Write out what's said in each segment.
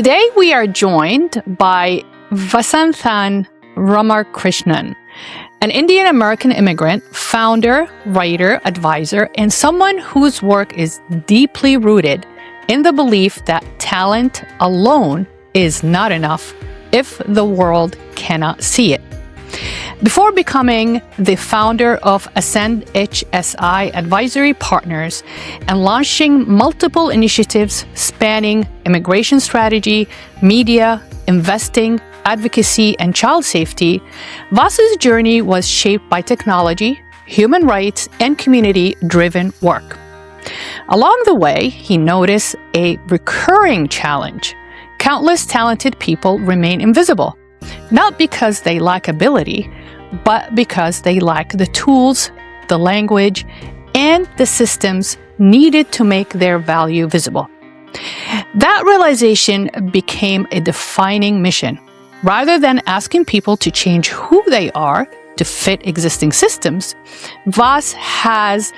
Today we are joined by Vasanthan Ramakrishnan, an Indian-American immigrant, founder, writer, advisor, and someone whose work is deeply rooted in the belief that talent alone is not enough if the world cannot see it. Before becoming the founder of Ascend HSI Advisory Partners and launching multiple initiatives spanning immigration strategy, media, investing, advocacy, and child safety, Vas's journey was shaped by technology, human rights, and community-driven work. Along the way, he noticed a recurring challenge. Countless talented people remain invisible, not because they lack ability, but because they lack the tools, the language, and the systems needed to make their value visible. That realization became a defining mission. Rather than asking people to change who they are to fit existing systems, Vas has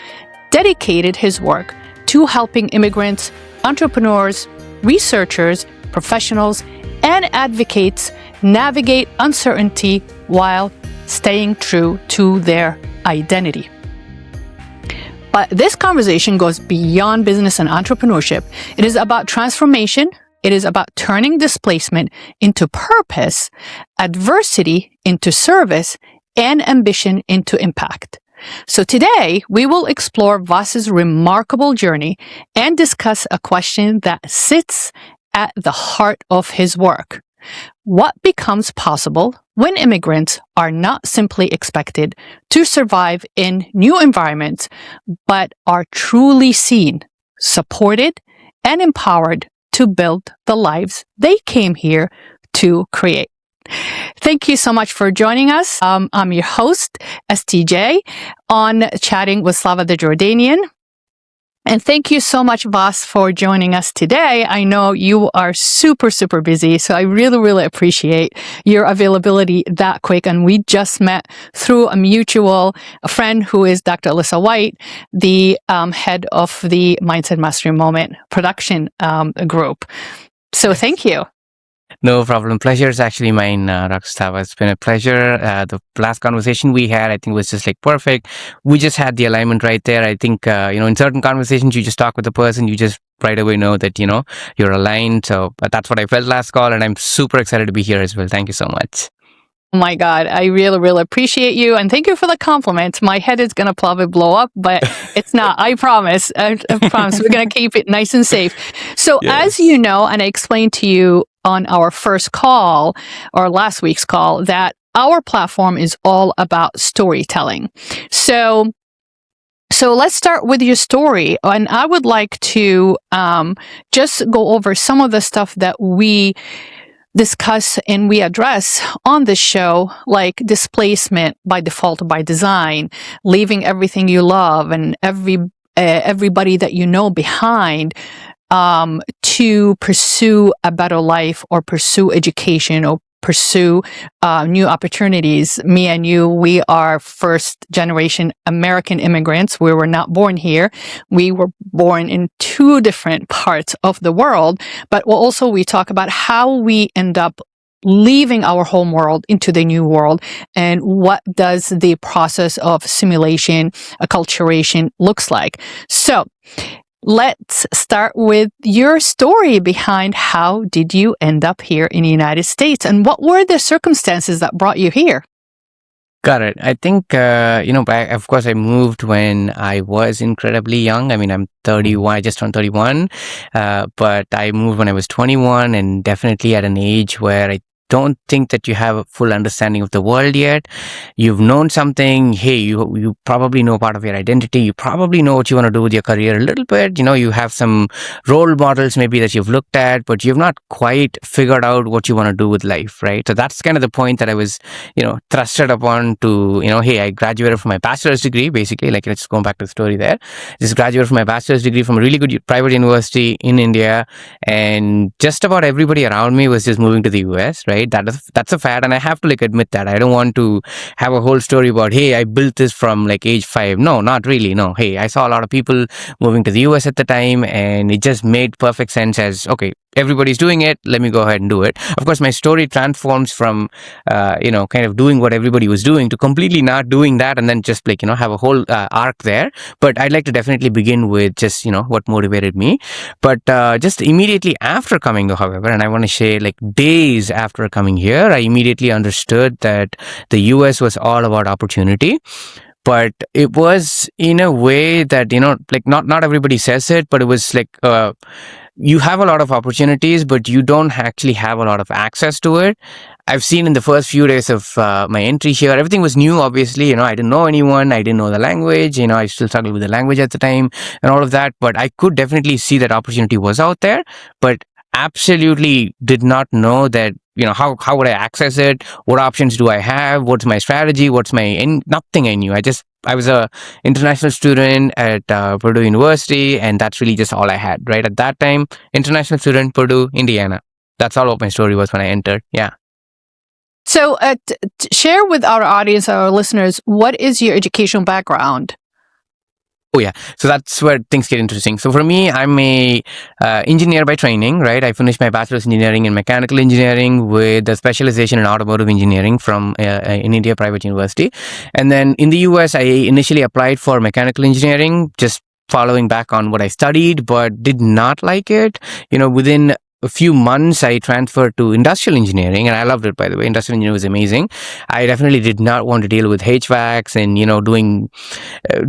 dedicated his work to helping immigrants, entrepreneurs, researchers, professionals, and advocates navigate uncertainty while staying true to their identity. But this conversation goes beyond business and entrepreneurship. It is about transformation. It is about turning displacement into purpose, adversity into service, and ambition into impact. So today, we will explore Vas's remarkable journey and discuss a question that sits at the heart of his work. What becomes possible when immigrants are not simply expected to survive in new environments, but are truly seen, supported, and empowered to build the lives they came here to create? Thank you so much for joining us. I'm your host, STJ, on Chatting with Slava the Jordanian. And thank you so much, Vas, for joining us today. I know you are super, super busy, so I really, really appreciate your availability that quick. And we just met through a friend who is Dr. Alyssa White, the head of the Mindset Mastery Moment production group. So thank you. No problem. Pleasure is actually mine, Dr. Slava. It's been a pleasure. The last conversation we had, I think, was just like perfect. We just had the alignment right there. I think, in certain conversations, you just talk with the person, you just right away know that, you're aligned. So that's what I felt last call, and I'm super excited to be here as well. Thank you so much. Oh my God, I really, really appreciate you. And thank you for the compliments. My head is going to probably blow up, but it's not. I promise. I promise. We're going to keep it nice and safe. So As you know, and I explained to you on our first call or last week's call, that our platform is all about storytelling. So let's start with your story. And I would like to just go over some of the stuff that we discuss and we address on this show, like displacement by default, by design, leaving everything you love and everybody that you know behind to pursue a better life or pursue education or pursue new opportunities. Me and you, we are first generation American immigrants. We were not born here. We were born in two different parts of the world, but also we talk about how we end up leaving our home world into the new world and what does the process of assimilation, acculturation looks like. So let's start with your story behind how did you end up here in the United States and what were the circumstances that brought you here? Got it. I think, of course, I moved when I was incredibly young. I mean, I'm 31, I just turned 31, but I moved when I was 21 and definitely at an age where I don't think that you have a full understanding of the world yet. You've known something. Hey, you probably know part of your identity. You probably know what you want to do with your career a little bit. You have some role models maybe that you've looked at, but you've not quite figured out what you want to do with life, right? So that's kind of the point that I was, thrusted upon to, hey, I graduated from my bachelor's degree, basically, like let's go back to the story there. Just graduated from my bachelor's degree from a really good private university in India. And just about everybody around me was just moving to the US, right? That's a fact, and I have to admit that. I don't want to have a whole story about, hey, I built this from age 5. No, not really. No, hey, I saw a lot of people moving to the US at the time, and it just made perfect sense as, okay, everybody's doing it, let me go ahead and do it. Of course, my story transforms from, kind of doing what everybody was doing to completely not doing that, and then just like, have a whole arc there. But I'd like to definitely begin with just, what motivated me. But just immediately after coming though, however, and I want to say like days after coming here, I immediately understood that the US was all about opportunity. But it was in a way that, like not everybody says it, but it was like, you have a lot of opportunities, but you don't actually have a lot of access to it. I've seen in the first few days of my entry here, everything was new, obviously. I didn't know anyone. I didn't know the language. I still struggled with the language at the time and all of that. But I could definitely see that opportunity was out there, but absolutely did not know that, how would I access it? What options do I have? What's my strategy? Nothing I knew. I was a international student at Purdue University, and that's really just all I had, right? At that time, international student, Purdue, Indiana. That's all what my story was when I entered. Yeah. So share with our audience, our listeners, what is your educational background? Oh, yeah. So that's where things get interesting. So for me, I'm a engineer by training, right? I finished my bachelor's engineering in mechanical engineering with a specialization in automotive engineering from in India Private University. And then in the US, I initially applied for mechanical engineering, just following back on what I studied, but did not like it. Within a few months, I transferred to industrial engineering, and I loved it, by the way. Industrial engineering was amazing. I definitely did not want to deal with HVACs and, doing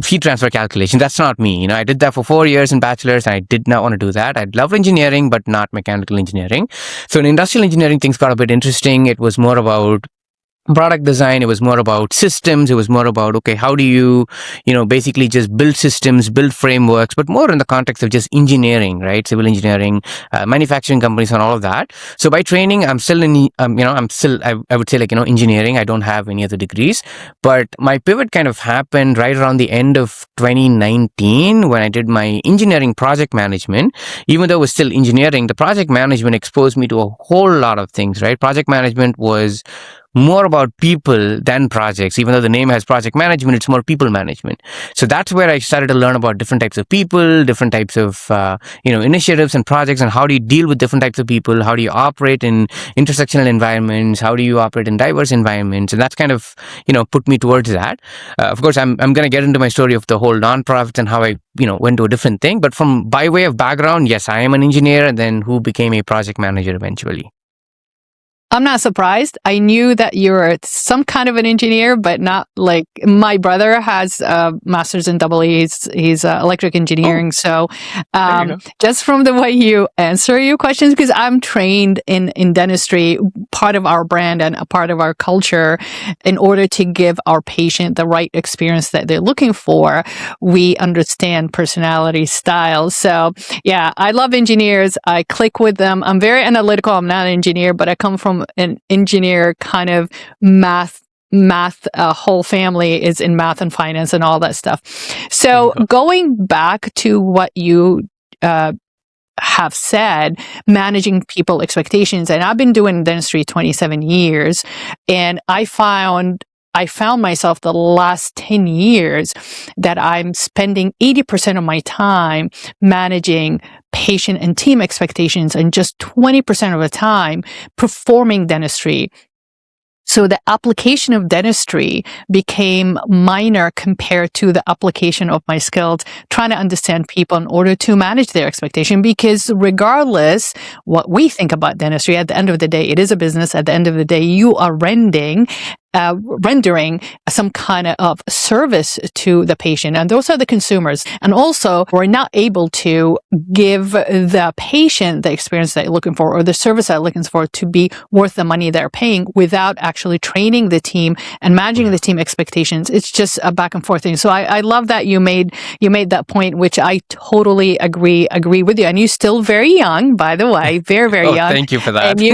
heat transfer calculation. That's not me. I did that for 4 years in bachelor's, and I did not want to do that. I loved engineering, but not mechanical engineering. So in industrial engineering, things got a bit interesting. It was more about product design. It was more about systems. It was more about, okay, how do you, basically just build systems, build frameworks, but more in the context of just engineering, right? Civil engineering, manufacturing companies and all of that. So by training, I'm still in, I would say like, engineering. I don't have any other degrees, but my pivot kind of happened right around the end of 2019 when I did my engineering project management. Even though it was still engineering, the project management exposed me to a whole lot of things, right? Project management was more about people than projects. Even though the name has project management, it's more people management. So that's where I started to learn about different types of people, different types of, initiatives and projects, and how do you deal with different types of people? How do you operate in intersectional environments? How do you operate in diverse environments? And that's kind of, put me towards that. Of course, I'm going to get into my story of the whole nonprofits and how I, went to a different thing. But by way of background, yes, I am an engineer, and then who became a project manager eventually. I'm not surprised. I knew that you were some kind of an engineer, but not like my brother has a master's in AA. He's electric engineering. So just from the way you answer your questions, because I'm trained in dentistry, part of our brand and a part of our culture, in order to give our patient the right experience that they're looking for, we understand personality styles. So yeah, I love engineers. I click with them. I'm very analytical. I'm not an engineer, but I come from an engineer kind of math, whole family is in math and finance and all that stuff. So going back to what you have said, managing people expectations, and I've been doing dentistry 27 years, and I found myself the last 10 years that I'm spending 80% of my time managing patient and team expectations and just 20% of the time performing dentistry. So the application of dentistry became minor compared to the application of my skills, trying to understand people in order to manage their expectation. Because regardless what we think about dentistry, at the end of the day, it is a business. At the end of the day, you are rendering some kind of service to the patient. And those are the consumers. And also, we're not able to give the patient the experience that you're looking for or the service that they're looking for to be worth the money they're paying without actually training the team and managing the team expectations. It's just a back and forth thing. So I love that you made that point, which I totally agree with you. And you're still very young, by the way, very, very young. Thank you for that. And you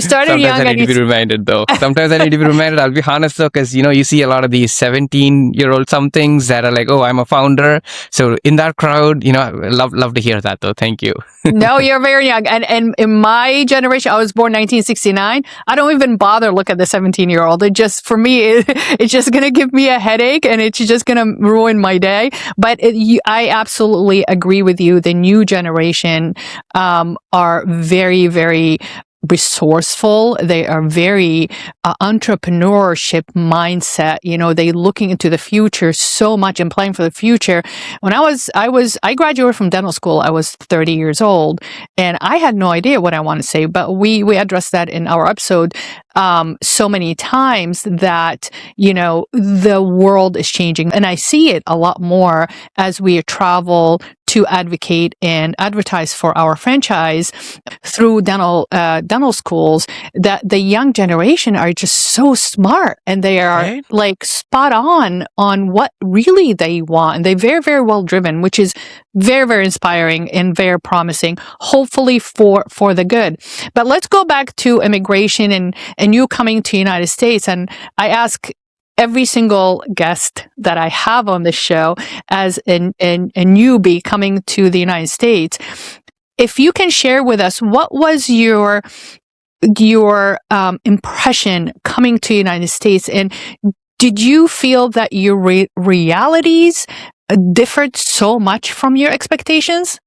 started Sometimes young. I need to be reminded, though. Sometimes I need to be reminded. I'll be honest though, because you see a lot of these 17-year-old somethings that are like, oh, I'm a founder. So in that crowd, I love to hear that though. Thank you. No, you're very young. And in my generation, I was born 1969. I don't even bother look at the 17-year-old. It just, for me, it's just going to give me a headache and it's just going to ruin my day. But I absolutely agree with you. The new generation are very, very resourceful. They are very entrepreneurship mindset. They looking into the future so much and planning for the future. When I graduated from dental school, I was 30 years old and I had no idea what I want to say, but we addressed that in our episode so many times that, the world is changing. And I see it a lot more as we travel to advocate and advertise for our franchise through dental schools, that the young generation are just so smart and they are like spot on what really they want. And they're very, very well driven, which is very, very inspiring and very promising, hopefully for the good. But let's go back to immigration and you coming to the United States. And I ask every single guest that I have on this show as a newbie coming to the United States, if you can share with us, what was your impression coming to the United States, and did you feel that your realities differed so much from your expectations?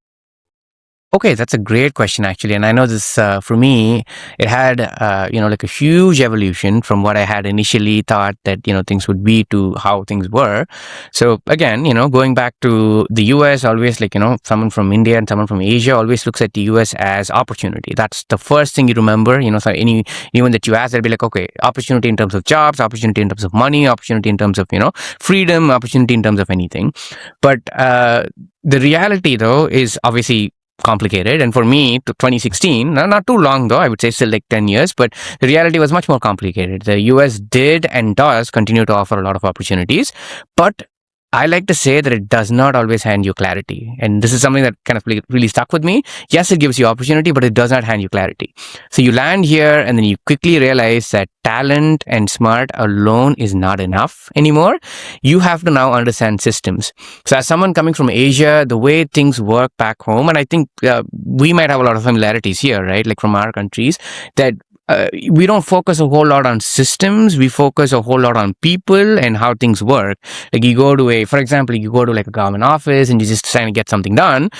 Okay, that's a great question, actually. And I know this, for me, it had, like a huge evolution from what I had initially thought that, things would be to how things were. So again, going back to the US, always like, someone from India and someone from Asia always looks at the US as opportunity. That's the first thing you remember, so anyone that you ask, they'll be like, okay, opportunity in terms of jobs, opportunity in terms of money, opportunity in terms of, freedom, opportunity in terms of anything. But the reality, though, is obviously complicated. And for me, 2016, not too long though, I would say still like 10 years, but the reality was much more complicated. The US did and does continue to offer a lot of opportunities, but I like to say that it does not always hand you clarity. And this is something that kind of really stuck with me. Yes, it gives you opportunity, but it does not hand you clarity. So you land here and then you quickly realize that talent and smart alone is not enough anymore. You have to now understand systems. So as someone coming from Asia, the way things work back home, and I think we might have a lot of similarities here, right? Like from our countries, that we don't focus a whole lot on systems. We focus a whole lot on people and how things work. Like for example, you go to like a government office and you just trying to get something done.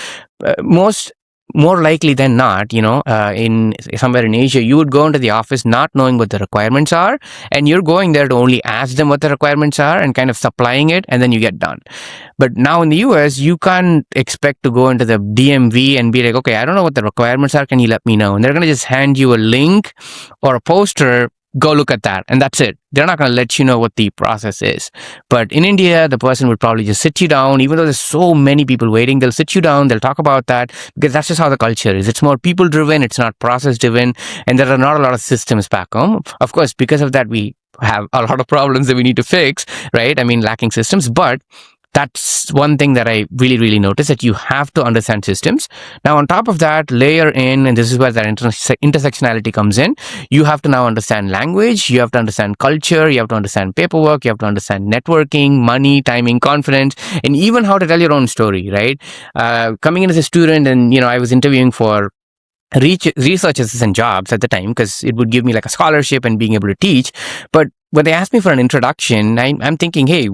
More likely than not, in somewhere in Asia, you would go into the office not knowing what the requirements are, and you're going there to only ask them what the requirements are and kind of supplying it, and then you get done. But now in the US, you can't expect to go into the DMV and be like, okay, I don't know what the requirements are. Can you let me know? And they're going to just hand you a link or a poster. Go look at that. And that's it. They're not going to let you know what the process is. But in India, the person would probably just sit you down. Even though there's so many people waiting, they'll sit you down. They'll talk about that because that's just how the culture is. It's more people driven. It's not process driven. And there are not a lot of systems back home. Of course, because of that, we have a lot of problems that we need to fix, right? I mean, lacking systems. But that's one thing that I really, really noticed, that you have to understand systems. Now, on top of that, layer in, and this is where that intersectionality comes in, you have to now understand language, you have to understand culture, you have to understand paperwork, you have to understand networking, money, timing, confidence, and even how to tell your own story, right? Coming in as a student, and, I was interviewing for research assistant jobs at the time because it would give me like a scholarship and being able to teach. But when they asked me for an introduction, I'm thinking, hey,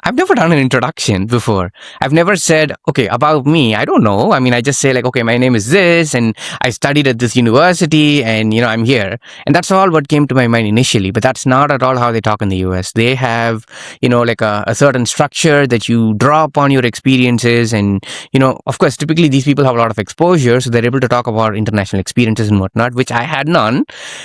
I've never done an introduction before. I've never said, okay, about me. I don't know. I mean, I just say like, okay, my name is this and I studied at this university and, I'm here. And that's all what came to my mind initially. But that's not at all how they talk in the US. They have, like a certain structure that you draw upon your experiences. And, of course, typically these people have a lot of exposure. So they're able to talk about international experiences and whatnot, which I had none.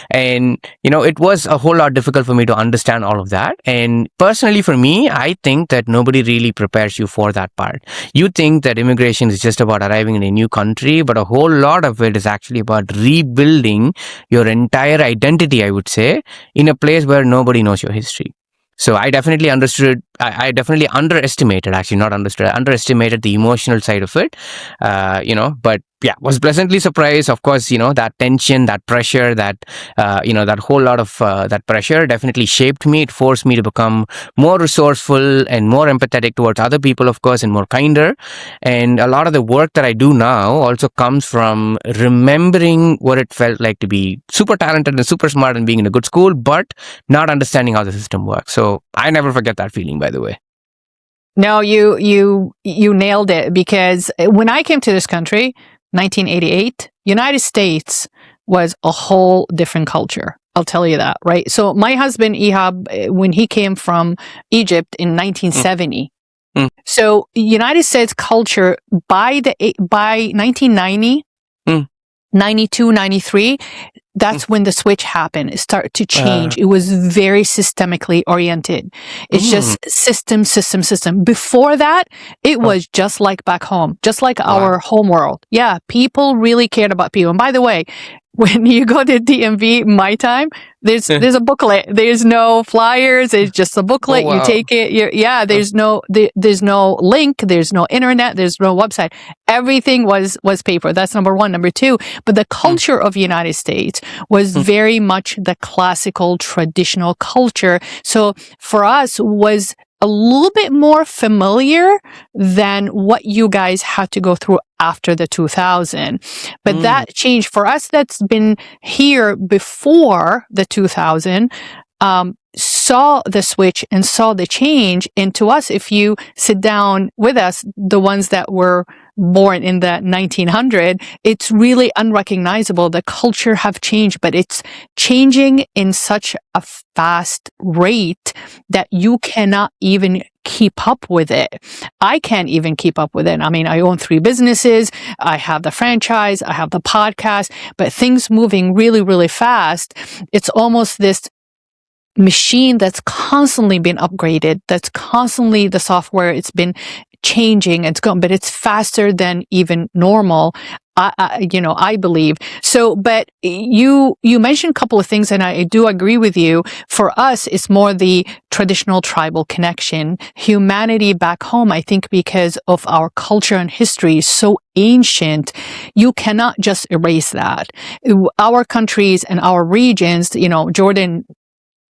And, it was a whole lot difficult for me to understand all of that. And personally for me, I think that nobody really prepares you for that part. You think that immigration is just about arriving in a new country, but a whole lot of it is actually about rebuilding your entire identity, I would say, in a place where nobody knows your history. So I definitely underestimated the emotional side of it, but was pleasantly surprised. Of course, that tension, that pressure, that whole lot of that pressure definitely shaped me. It forced me to become more resourceful and more empathetic towards other people, of course, and more kinder. And a lot of the work that I do now also comes from remembering what it felt like to be super talented and super smart and being in a good school, but not understanding how the system works. So I never forget that feeling, by the way. No, you nailed it, because when I came to this country, 1988, United States was a whole different culture. I'll tell you that, right? So my husband, Ihab, when he came from Egypt in 1970, so United States culture by 1990, 92, 93, that's when the switch happened. It started to change. It was very systemically oriented. It's just system. Before that, it was just like back home, just like our home world. Yeah, people really cared about people. And by the way, when you go to DMV, my time, there's a booklet. There's no flyers. It's just a booklet. You take it. There's no link. There's no internet. There's no website. Everything was paper. That's number one. Number two, but the culture of the United States was very much the classical, traditional culture. So for us was a little bit more familiar than what you guys had to go through after the 2000. But that changed for us. That's been here before the 2000, saw the switch and saw the change. And to us, if you sit down with us, the ones that were born in the 1900, it's really unrecognizable. The culture have changed, but it's changing in such a fast rate that you cannot even keep up with it. I can't even keep up with it. I mean, I own 3 businesses. I have the franchise. I have the podcast, but things moving really, really fast. It's almost this machine that's constantly been upgraded. That's constantly the software. It's been changing. It's going, but it's faster than even normal. I believe. So, but you mentioned a couple of things, and I do agree with you. For us, it's more the traditional tribal connection. Humanity back home, I think, because of our culture and history is so ancient, you cannot just erase that. Our countries and our regions, Jordan,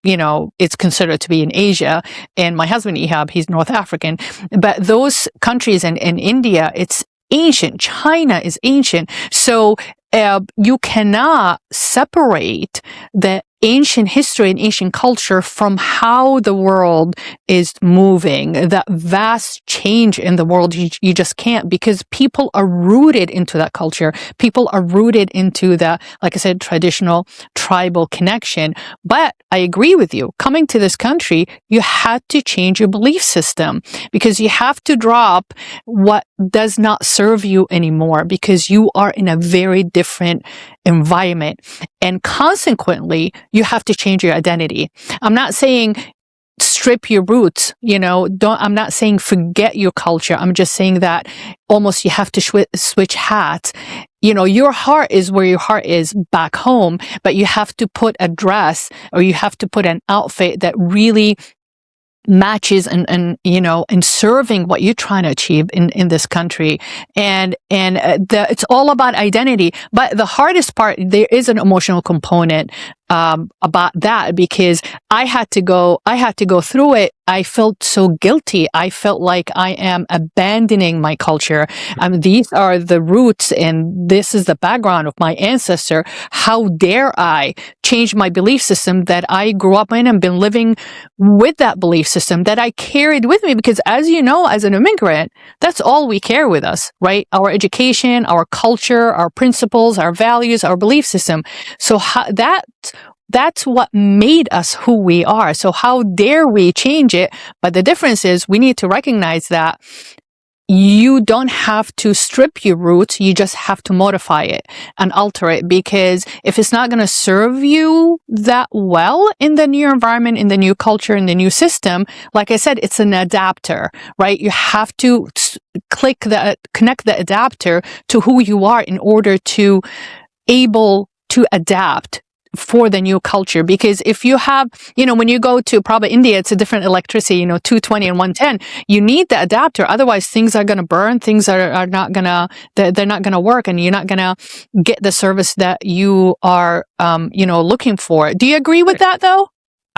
it's considered to be in Asia, and my husband Ihab, he's North African, but those countries and India, it's ancient. China is ancient. So you cannot separate the ancient history and ancient culture from how the world is moving. That vast change in the world, you just can't, because people are rooted into that culture. People are rooted into the, like I said, traditional tribal connection. But I agree with you. Coming to this country, you had to change your belief system, because you have to drop what does not serve you anymore, because you are in a very different environment. And consequently, you have to change your identity. I'm not saying strip your roots, I'm not saying forget your culture. I'm just saying that almost you have to switch hats. Your heart is where your heart is back home, but you have to put a dress, or you have to put an outfit that really matches and serving what you're trying to achieve in this country. And it's all about identity. But the hardest part, there is an emotional component about that, because I had to go through it. I felt so guilty. I felt like I am abandoning my culture. These are the roots, and this is the background of my ancestor. How dare I change my belief system that I grew up in and been living with that belief system that I carried with me? Because as you know, as an immigrant, that's all we carry with us, right? Our education, our culture, our principles, our values, our belief system. So that's what made us who we are. So how dare we change it? But the difference is we need to recognize that you don't have to strip your roots. You just have to modify it and alter it, because if it's not going to serve you that well in the new environment, in the new culture, in the new system, like I said, it's an adapter, right? You have to connect the adapter to who you are in order to able to adapt for the new culture. Because if you have, when you go to probably India, it's a different electricity, 220 and 110. You need the adapter. Otherwise, things are going to burn. Things are not going to, they're not going to work, and you're not going to get the service that you are, looking for. Do you agree with that, though?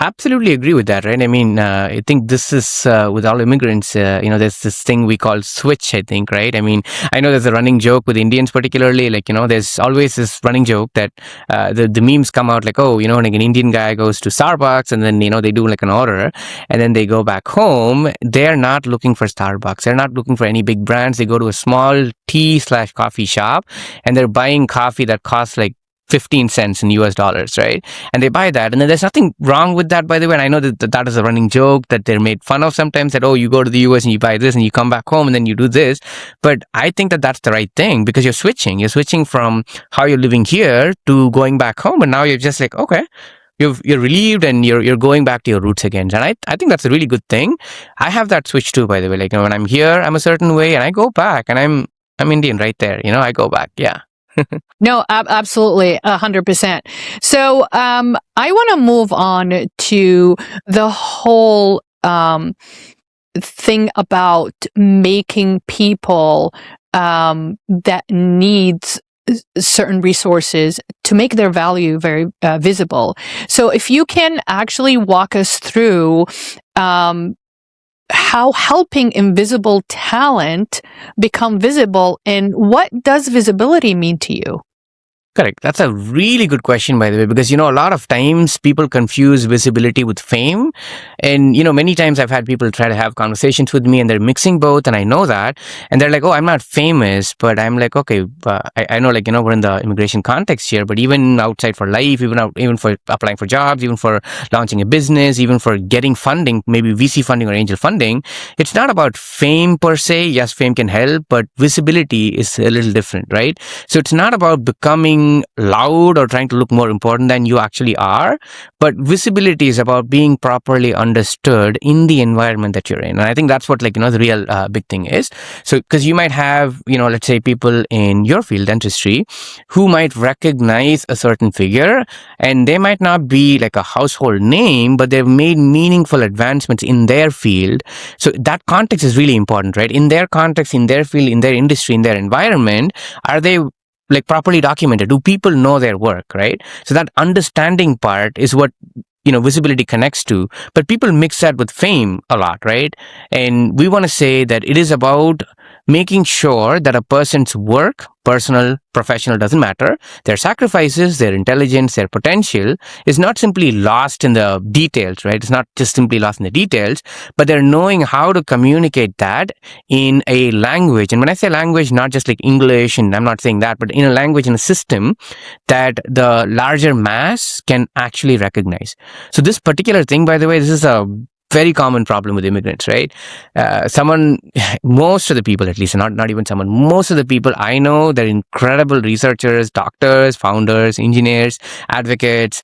Absolutely agree with that, right? I mean, I think this is with all immigrants, there's this thing we call switch, I think, right? I mean, I know there's a running joke with Indians particularly, there's always this running joke that the memes come out like, like an Indian guy goes to Starbucks and then, they do like an order and then they go back home. They're not looking for Starbucks. They're not looking for any big brands. They go to a small tea/coffee shop and they're buying coffee that costs like 15 cents in US dollars, right? And they buy that. And then there's nothing wrong with that, by the way. And I know that is a running joke that they're made fun of sometimes, that, you go to the US and you buy this and you come back home and then you do this. But I think that that's the right thing, because you're switching. You're switching from how you're living here to going back home. And now you're just like, okay, you're relieved and you're going back to your roots again. And I think that's a really good thing. I have that switch too, by the way. When I'm here, I'm a certain way and I go back and I'm Indian right there. I go back. Yeah. No, absolutely, 100%. So I want to move on to the whole thing about making people that needs certain resources to make their value very visible. So if you can actually walk us through how helping invisible talent become visible, and what does visibility mean to you? Correct. That's a really good question, by the way, because, a lot of times people confuse visibility with fame. And, many times I've had people try to have conversations with me and they're mixing both. And I know that. And they're like, oh, I'm not famous. But I'm like, okay, I know, we're in the immigration context here, but even outside for life, even for applying for jobs, even for launching a business, even for getting funding, maybe VC funding or angel funding, it's not about fame per se. Yes, fame can help, but visibility is a little different, right? So it's not about becoming loud or trying to look more important than you actually are, but visibility is about being properly understood in the environment that you're in. And I think that's what the real big thing is. So because you might have let's say people in your field, dentistry, who might recognize a certain figure, and they might not be like a household name, but they've made meaningful advancements in their field. So that context is really important, right? In their context, in their field, in their industry, in their environment, are they properly documented? Do people know their work, right? So that understanding part is what, visibility connects to. But people mix that with fame a lot, right? And we want to say that it is about making sure that a person's work, personal, professional, doesn't matter, their sacrifices, their intelligence, their potential is not simply lost in the details, right? It's not just simply lost in the details, but they're knowing how to communicate that in a language. And when I say language, not just like English, and I'm not saying that, but in a language, in a system that the larger mass can actually recognize. So this particular thing, by the way, this is a very common problem with immigrants, right? Most of the people, at least, not even someone, most of the people I know, they're incredible researchers, doctors, founders, engineers, advocates,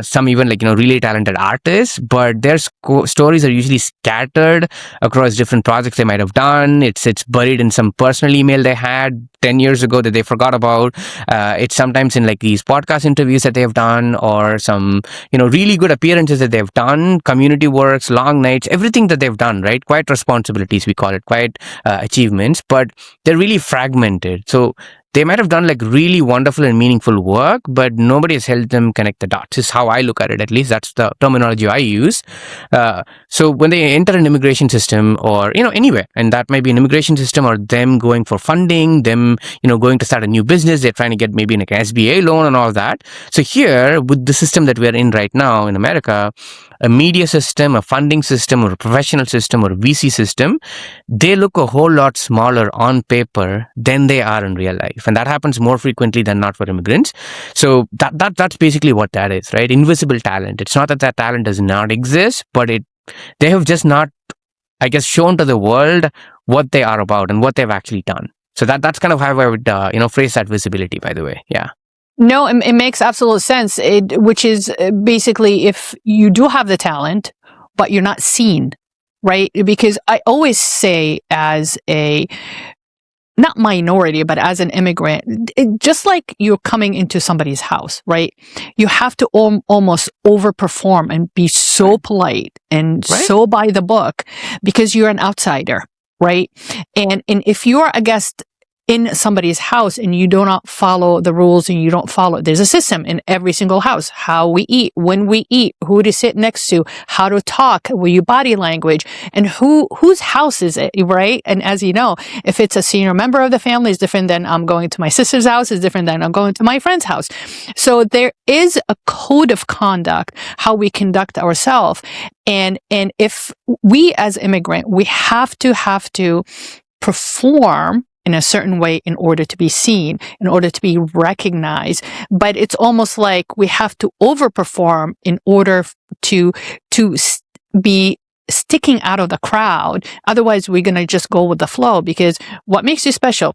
some even really talented artists, but their stories are usually scattered across different projects they might have done. It's buried in some personal email they had 10 years ago that they forgot about. It's sometimes in these podcast interviews that they have done, or some, really good appearances that they've done, community works, long nights, everything that they've done, right? Quiet responsibilities, we call it, quiet achievements, but they're really fragmented. So they might have done really wonderful and meaningful work, but nobody has helped them connect the dots. This is how I look at it. At least that's the terminology I use. So when they enter an immigration system, or anywhere, and that might be an immigration system, or them going for funding, them going to start a new business, they're trying to get maybe an SBA loan and all that. So here, with the system that we're in right now in America, a media system, a funding system, or a professional system, or a VC system, they look a whole lot smaller on paper than they are in real life. And that happens more frequently than not for immigrants. So that's basically what that is, right? Invisible talent. It's not that that talent does not exist, but they have just not, I guess, shown to the world what they are about and what they've actually done. So that's kind of how I would, phrase that visibility, by the way. Yeah. No, it makes absolute sense. Which is basically, if you do have the talent, but you're not seen, right? Because I always say, as a not minority, but as an immigrant, just like you're coming into somebody's house, right? You have to almost overperform and be so polite and so by the book because you're an outsider, right? And if you are a guest in somebody's house and you do not follow the rules and you don't follow, there's a system in every single house, how we eat, when we eat, who to sit next to, how to talk, with your body language, and whose house is it, right? And as you know, if it's a senior member of the family, it's different than I'm going to my sister's house, it's different than I'm going to my friend's house. So there is a code of conduct, how we conduct ourselves. And if we as immigrant, we have to perform in a certain way in order to be seen, in order to be recognized. But it's almost like we have to overperform in order to be sticking out of the crowd. Otherwise, we're going to just go with the flow, because what makes you special?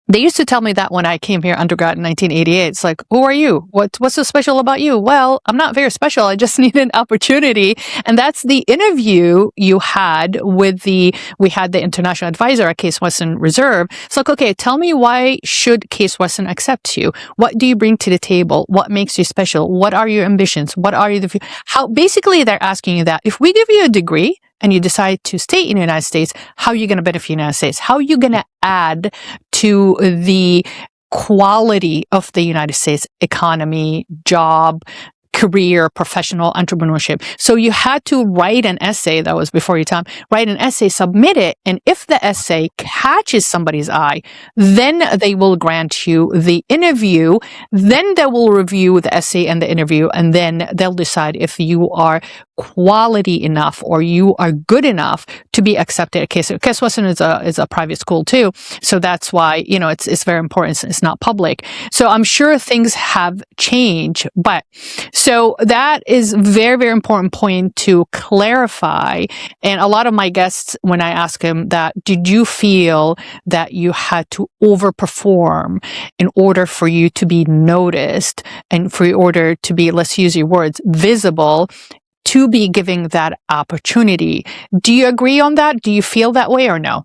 They used to tell me that when I came here undergrad in 1988. It's like, who are you? What's so special about you? Well, I'm not very special. I just need an opportunity. And that's the interview you had with we had the international advisor at Case Western Reserve. It's like, okay, tell me, why should Case Western accept you? What do you bring to the table? What makes you special? What are your ambitions? What are you how basically they're asking you that. If we give you a degree and you decide to stay in the United States, how are you going to benefit the United States? How are you going to add to the quality of the United States economy, job, career, professional entrepreneurship? So you had to write an essay. That was before your time. Write an essay, submit it, and if the essay catches somebody's eye, then they will grant you the interview. Then they will review the essay and the interview, and then they'll decide if you are quality enough or you are good enough to be accepted at Case Western is a private school too, so that's why it's very important. It's not public, so I'm sure things have changed. But so that is very, very important point to clarify. And a lot of my guests, when I ask them that, did you feel that you had to overperform in order for you to be noticed and for order to be, let's use your words, visible, to be giving that opportunity? Do you agree on that? Do you feel that way or no?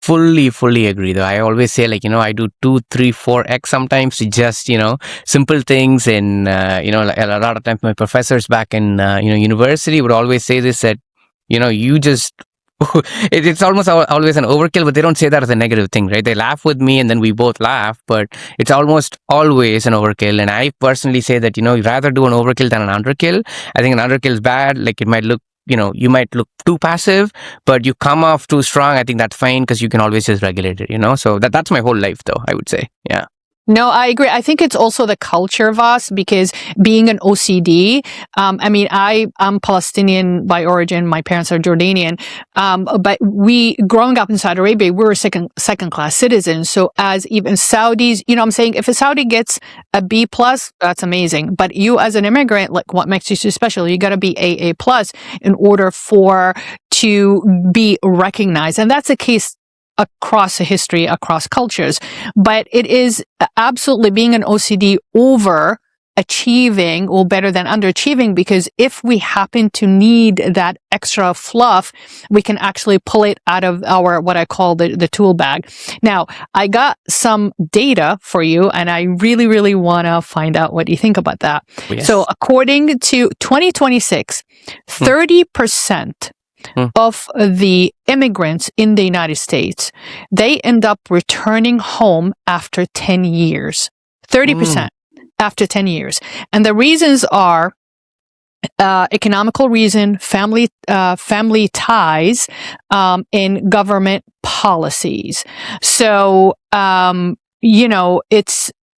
Fully agree though. I always say, like, I do 2, 3, 4x sometimes to just, simple things. And, like a lot of times my professors back in, university would always say this, that, you just, it's almost always an overkill, but they don't say that as a negative thing, right? They laugh with me and then we both laugh, but it's almost always an overkill. And I personally say that, you'd rather do an overkill than an underkill. I think an underkill is bad. Like, it might look, you might look too passive, but you come off too strong. I think that's fine because you can always just regulate it, so that's my whole life though, I would say. Yeah. No, I agree. I think it's also the culture of us, because being an OCD, I'm Palestinian by origin. My parents are Jordanian. But growing up in Saudi Arabia, we were second class citizens. So as even Saudis, I'm saying, if a Saudi gets a B plus, that's amazing. But you as an immigrant, like, what makes you so special? You got to be AA plus in order to be recognized. And that's a case across the history, across cultures. But it is absolutely being an OCD over achieving or better than underachieving, because if we happen to need that extra fluff, we can actually pull it out of our, what I call the tool bag. Now, I got some data for you, and I really, really want to find out what you think about that. Yes. So according to 2026, 30% of the immigrants in the United States, they end up returning home after 10 years. 30% after 10 years. And the reasons are economical reason, family ties, and government policies. So,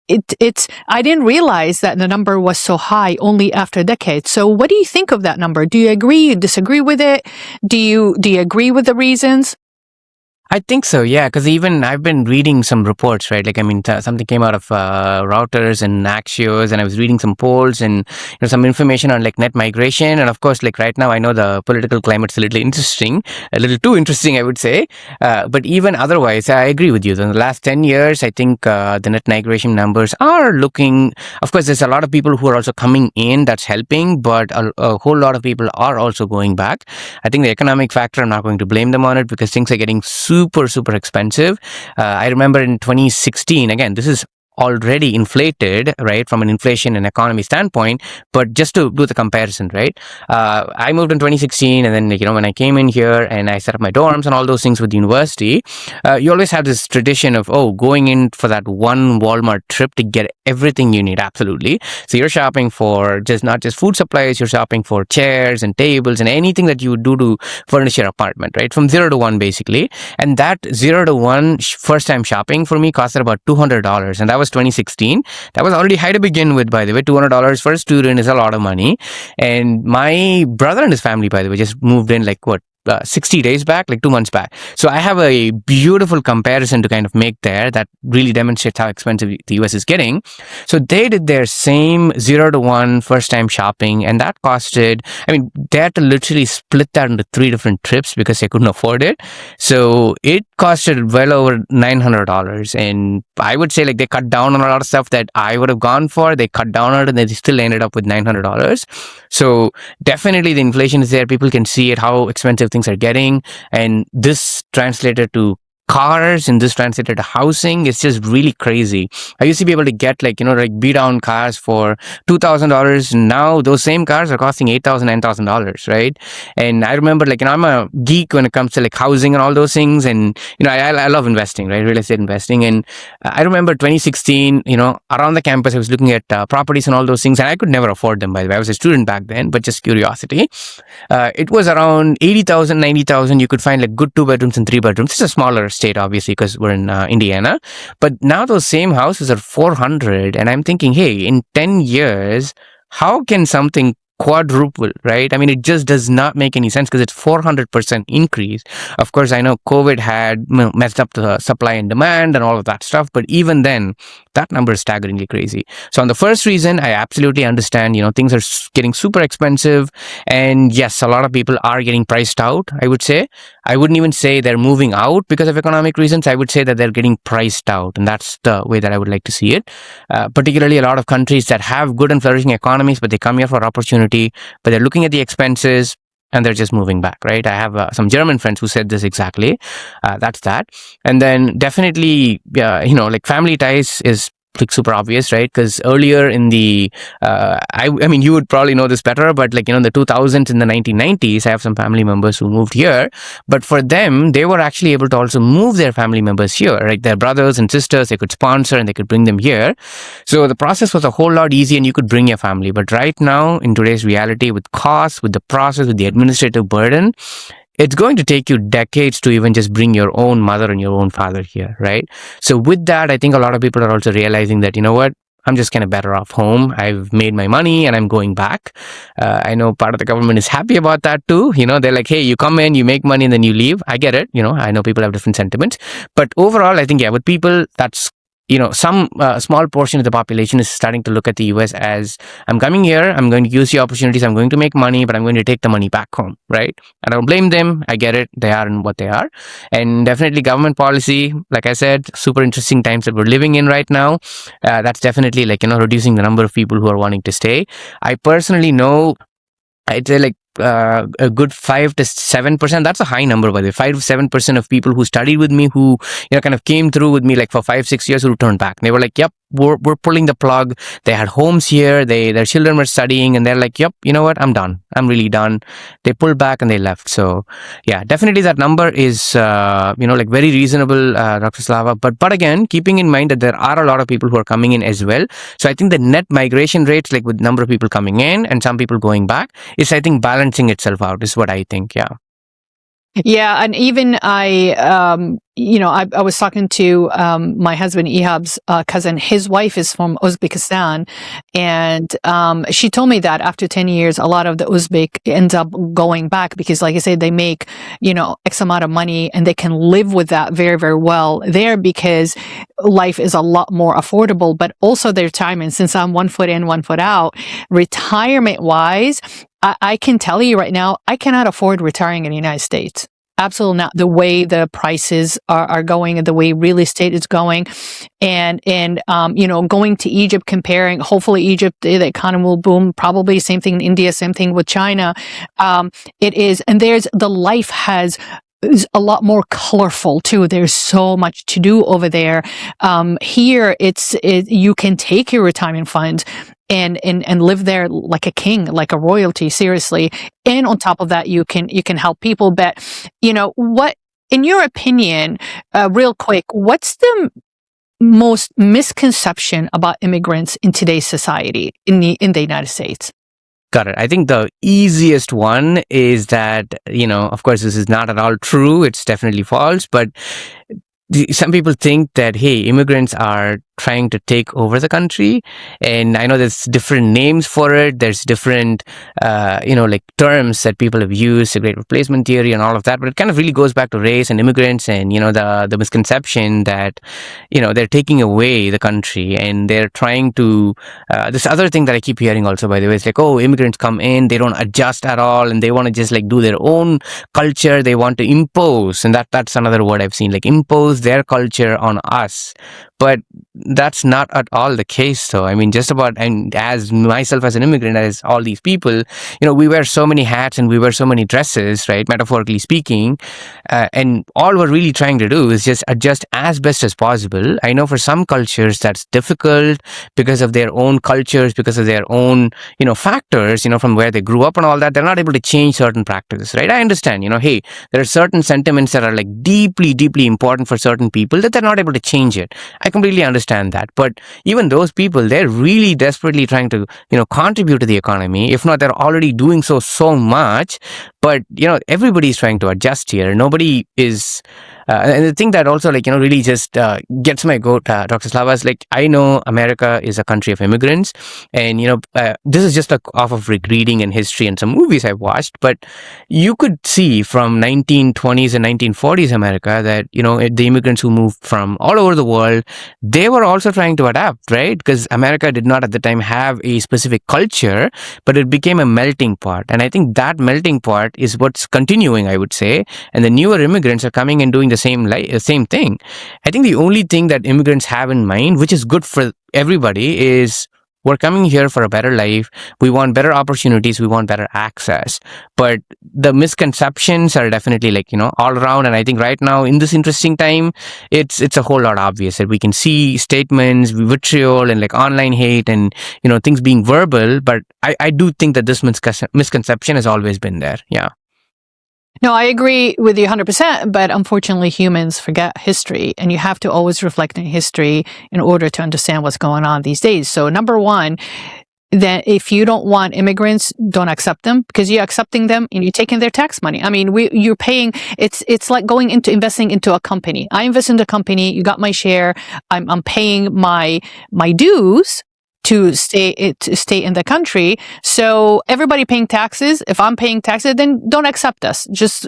it's I didn't realize that the number was so high only after decades. So what do you think of that number? Do you agree? You disagree with it? Do you agree with the reasons? I think so, yeah, because even I've been reading some reports, right? Like, something came out of Routers and Axios, and I was reading some polls and some information on like net migration. And of course, like right now, I know the political climate's a little interesting, a little too interesting, I would say. But even otherwise, I agree with you. In the last 10 years, I think the net migration numbers are looking, of course, there's a lot of people who are also coming in, that's helping, but a whole lot of people are also going back. I think the economic factor, I'm not going to blame them on it, because things are getting super super, super expensive. I remember in 2016, again, this is already inflated, right, from an inflation and economy standpoint. But just to do the comparison, right, I moved in 2016, and then when I came in here and I set up my dorms and all those things with the university, you always have this tradition of going in for that one Walmart trip to get everything you need. Absolutely. So you're shopping for not just food supplies, you're shopping for chairs and tables and anything that you would do to furnish your apartment, right, from 0 to 1 basically. And that 0 to 1 first time shopping for me costed about $200, and that was 2016. That was already high to begin with, by the way. $200 for a student is a lot of money. And my brother and his family, by the way, just moved in 60 days back, 2 months back. So I have a beautiful comparison to kind of make there that really demonstrates how expensive the US is getting. So they did their same 0 to 1 first time shopping, and that costed, they had to literally split that into 3 different trips because they couldn't afford it. So it costed well over $900. And I would say they cut down on a lot of stuff that I would have gone for. They cut down on it and they still ended up with $900. So definitely the inflation is there. People can see it, how expensive things are getting, and this translated to cars and this translated to housing. It's just really crazy. I used to be able to get beat down cars for $2,000. Now those same cars are costing $8,000, $9,000, right? And I remember I'm a geek when it comes to housing and all those things, and I love investing, right? Real estate investing. And I remember 2016, around the campus I was looking at properties and all those things, and I could never afford them, by the way. I was a student back then, but just curiosity. It was around 80,000, 90,000. You could find good 2 bedrooms and 3 bedrooms. It's a smaller state, obviously, because we're in Indiana. But now those same houses are 400, and I'm thinking, hey, in 10 years, how can something quadruple, right? It just does not make any sense because it's 400% increase. Of course, I know COVID had messed up the supply and demand and all of that stuff, but even then, that number is staggeringly crazy. So on the first reason, I absolutely understand, things are getting super expensive. And yes, a lot of people are getting priced out, I would say. I wouldn't even say they're moving out because of economic reasons. I would say that they're getting priced out. And that's the way that I would like to see it. Particularly a lot of countries that have good and flourishing economies, but they come here for opportunity, but they're looking at the expenses and they're just moving back, right? I have some German friends who said this exactly. That's that. And then definitely, family ties is super obvious, right? Because earlier in the, you would probably know this better, but in the 2000s and the 1990s, I have some family members who moved here. But for them, they were actually able to also move their family members here, right? Their brothers and sisters, they could sponsor and they could bring them here. So the process was a whole lot easier and you could bring your family. But right now, in today's reality, with costs, with the process, with the administrative burden, it's going to take you decades to even just bring your own mother and your own father here, right? So with that, I think a lot of people are also realizing that, I'm just kind of better off home. I've made my money and I'm going back. I know part of the government is happy about that too. They're like, hey, you come in, you make money and then you leave. I get it. I know people have different sentiments. But overall, I think, with people, that's some small portion of the population is starting to look at the US as, I'm coming here, I'm going to use the opportunities, I'm going to make money, but I'm going to take the money back home, right? And I don't blame them. I get it. They are in what they are. And definitely government policy, like I said, super interesting times that we're living in right now. That's definitely reducing the number of people who are wanting to stay. I personally know, I'd say a good 5 to 7%. That's a high number, by the way. 5 to 7% of people who studied with me, who kind of came through with me for 5-6 years, who returned back. They were like, yep, we're pulling the plug. They had homes here. Their children were studying, and they're like, yep, you know what? I'm done. I'm really done. They pulled back and they left. So yeah, definitely that number is very reasonable, Dr. Slava. But again, keeping in mind that there are a lot of people who are coming in as well. So I think the net migration rates, with number of people coming in and some people going back, is, I think, balancing itself out, is what I think. Yeah. Yeah, and even I was talking to my husband Ehab's cousin. His wife is from Uzbekistan, and she told me that after 10 years, a lot of the Uzbek ends up going back because, like I said, they make X amount of money and they can live with that very, very well there because life is a lot more affordable. But also their time, and since I'm 1 foot in, 1 foot out, retirement wise, I can tell you right now, I cannot afford retiring in the United States. Absolutely not. The way the prices are going and the way real estate is going, and going to Egypt, comparing, hopefully Egypt, the economy will boom. Probably same thing in India, same thing with China. It is, and the life has is a lot more colorful too. There's so much to do over there. Here, you can take your retirement funds and live there like a king, like a royalty, seriously. And on top of that, you can help people. But what, in your opinion, real quick, what's the most misconception about immigrants in today's society in the United States? Got it. I think the easiest one is that, of course, this is not at all true. It's definitely false. But some people think that, hey, immigrants are trying to take over the country. And I know there's different names for it. There's different, like terms that people have used, the great replacement theory and all of that. But it kind of really goes back to race and immigrants and, the misconception that, they're taking away the country and they're trying to, this other thing that I keep hearing also, by the way, is like, oh, immigrants come in, they don't adjust at all and they want to just like do their own culture. They want to impose. And that's another word I've seen, like impose their culture on us. But that's not at all the case, though. I mean, just about, and as myself as an immigrant, as all these people, we wear so many hats and we wear so many dresses, right? Metaphorically speaking. And all we're really trying to do is just adjust as best as possible. I know for some cultures that's difficult because of their own cultures, because of their own, factors, from where they grew up and all that. They're not able to change certain practices, right? I understand, hey, there are certain sentiments that are like deeply, deeply important for certain people that they're not able to change it. I completely understand that. But even those people, they're really desperately trying to, contribute to the economy. If not, they're already doing so much. But, everybody's trying to adjust here. Nobody is... and the thing that also, really just gets my goat, Dr. Slava, is like, I know America is a country of immigrants. And, this is just like off of reading and history and some movies I've watched. But you could see from 1920s and 1940s America that, the immigrants who moved from all over the world, they were also trying to adapt, right? Because America did not at the time have a specific culture, but it became a melting pot. And I think that melting pot is what's continuing, I would say. And the newer immigrants are coming and doing the same thing. I think the only thing that immigrants have in mind, which is good for everybody, is we're coming here for a better life. We want better opportunities. We want better access. But the misconceptions are definitely all around. And I think right now in this interesting time, it's a whole lot obvious that we can see statements, vitriol and online hate and, things being verbal. But I do think that this misconception has always been there. Yeah. No, I agree with you 100%, but unfortunately humans forget history and you have to always reflect in history in order to understand what's going on these days. So number one, that if you don't want immigrants, don't accept them because you're accepting them and you're taking their tax money. I mean, you're paying, it's like investing into a company. I invest in the company, you got my share, I'm paying my dues to stay in the country. So everybody paying taxes. If I'm paying taxes, then don't accept us. Just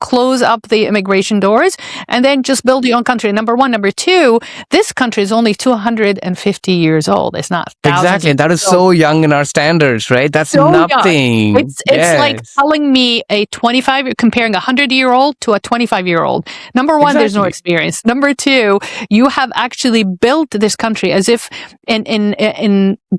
close up the immigration doors and then just build your own country. Number one. Number two, this country is only 250 years old. It's not thousands. Exactly. And that is so young in our standards, right? That's so nothing. Young. It's like telling me comparing a 100-year-old to a 25-year-old. Number one, There's no experience. Number two, you have actually built this country as if in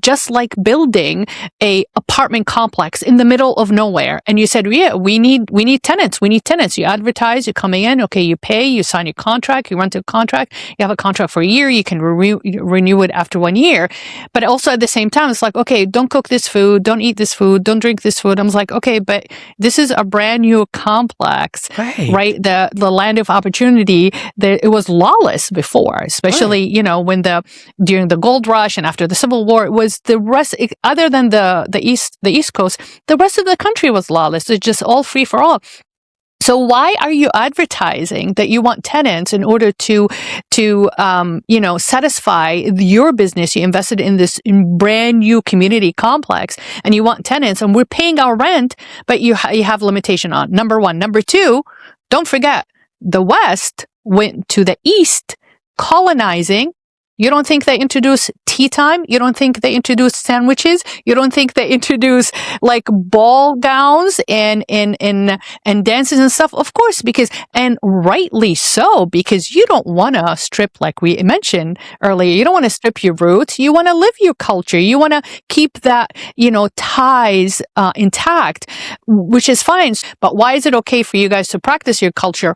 just like building a apartment complex in the middle of nowhere. And you said, yeah, we need tenants. We need tenants. You advertise, you're coming in. Okay, you pay, you sign your contract, you run to a contract. You have a contract for a year. You can renew it after 1 year. But also at the same time, it's like, okay, don't cook this food. Don't eat this food. Don't drink this food. I was like, okay, but this is a brand new complex, right? The land of opportunity. It was lawless before, especially, during the gold rush and after the Civil War. It was the rest, other than the East Coast, the rest of the country was lawless. It's just all free for all. So why are you advertising that you want tenants in order to satisfy your business? You invested in this brand new community complex and you want tenants and we're paying our rent, but you have limitation on. Number one. Number two, don't forget the West went to the East colonizing You don't think they introduce tea time? You don't think they introduce sandwiches? You don't think they introduce like ball gowns and dances and stuff? Of course, and rightly so, because you don't want to strip, like we mentioned earlier, you don't want to strip your roots. You want to live your culture. You want to keep that, ties intact, which is fine. But why is it okay for you guys to practice your culture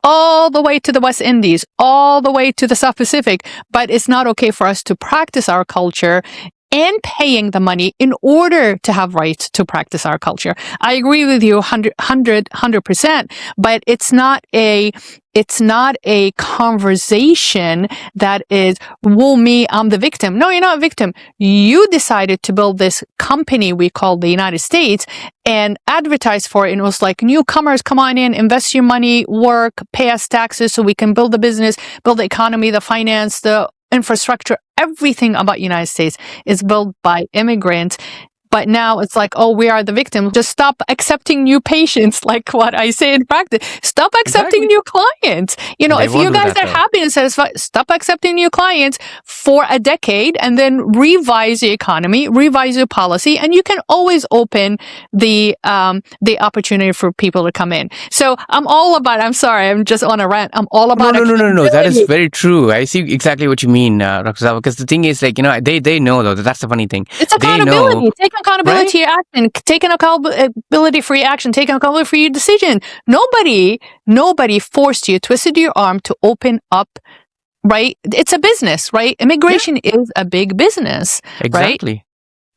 all the way to the West Indies, all the way to the South Pacific, but it's not okay for us to practice our culture and paying the money in order to have rights to practice our culture? I agree with you 100%, but it's not a conversation that is, woe me, I'm the victim. No, you're not a victim. You decided to build this company we call the United States and advertise for it. And it was like, newcomers, come on in, invest your money, work, pay us taxes so we can build the business, build the economy, the finance, the infrastructure. Everything about United States is built by immigrants. But now it's like, oh, we are the victim. Just stop accepting new patients, like what I say in practice. Stop accepting new clients. If you guys are happy and satisfied, stop accepting new clients for a decade and then revise the economy, revise your policy, and you can always open the opportunity for people to come in. So I'm sorry, I'm just on a rant. I'm all about No. That is very true. I see exactly what you mean, Dr. Slava, because the thing is, like, they know, though. That's the funny thing. It's accountability. Take accountability for your action. Taking accountability for your action. Taking accountability for your decision. Nobody forced you, twisted your arm to open up, right? It's a business, right? Immigration is a big business, exactly. Right?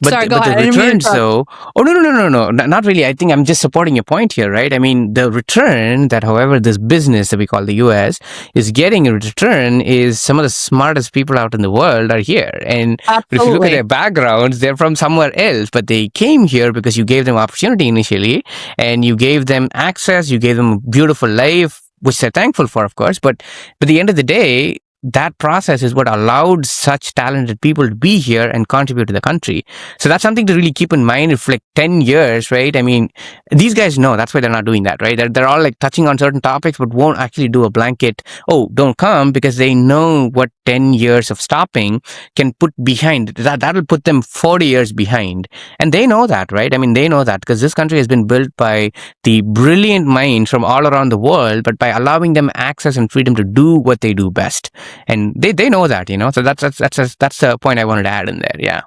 But, Sorry, but the returns, though, no, not really. I think I'm just supporting your point here, right? I mean, the return that, however, this business that we call the US is getting a return is some of the smartest people out in the world are here. And if you look at their backgrounds, they're from somewhere else, but they came here because you gave them opportunity initially and you gave them access, you gave them a beautiful life, which they're thankful for, of course. But at the end of the day, that process is what allowed such talented people to be here and contribute to the country. So that's something to really keep in mind. If like 10 years, right? I mean, these guys know that's why they're not doing that, right? They're all like touching on certain topics, but won't actually do a blanket, oh, don't come, because they know what 10 years of stopping can put behind. That'll put them 40 years behind. And they know that, right? I mean, they know that because this country has been built by the brilliant minds from all around the world, but by allowing them access and freedom to do what they do best. And they know that, so that's the point I wanted to add in there. Yeah.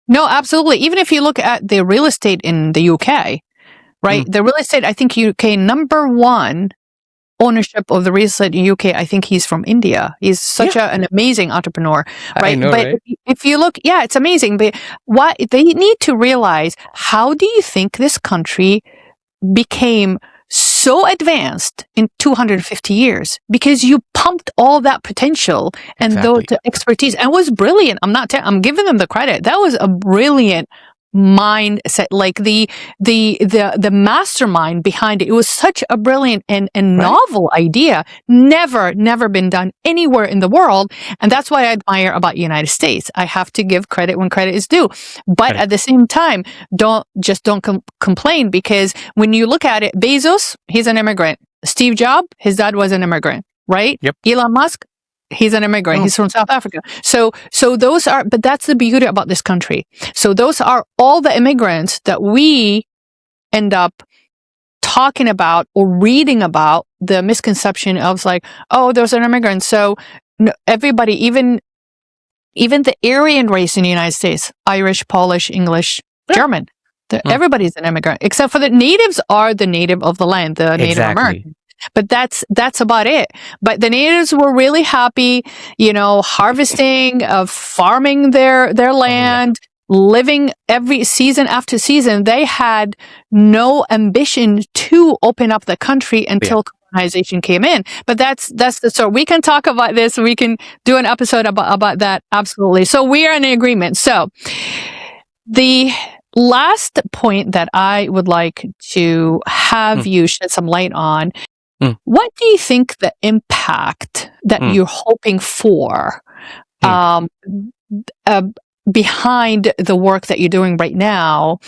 No, absolutely. Even if you look at the real estate in the UK, right? The real estate, I think UK number one ownership of the real estate in UK, I think he's from India. He's such an amazing entrepreneur, right? I know, but right? if you look, it's amazing. But what they need to realize, how do you think this country became so advanced in 250 years? Because you pumped all that potential and the expertise, and it was brilliant. I'm giving them the credit. That was a brilliant mindset, like the mastermind behind it. It was such a brilliant and novel idea. Never been done anywhere in the world. And that's what I admire about the United States. I have to give credit when credit is due. But at the same time, don't complain, because when you look at it, Bezos, he's an immigrant. Steve Jobs, his dad was an immigrant, right? Yep. Elon Musk, he's an immigrant. He's from South Africa. So those are, but that's the beauty about this country. So those are all the immigrants that we end up talking about or reading about, the misconception of like, oh, there's an immigrant. So everybody, even the Aryan race in the United States, Irish, Polish, English, German, everybody's an immigrant, except for the natives are the native of the land, the Native American. But that's about it. But the natives were really happy, harvesting, farming their land, living every season after season. They had no ambition to open up the country until colonization came in. But that's the story. We can talk about this. We can do an episode about that. Absolutely. So we are in agreement. So the last point that I would like to have you shed some light on, what do you think the impact that you're hoping for behind the work that you're doing right now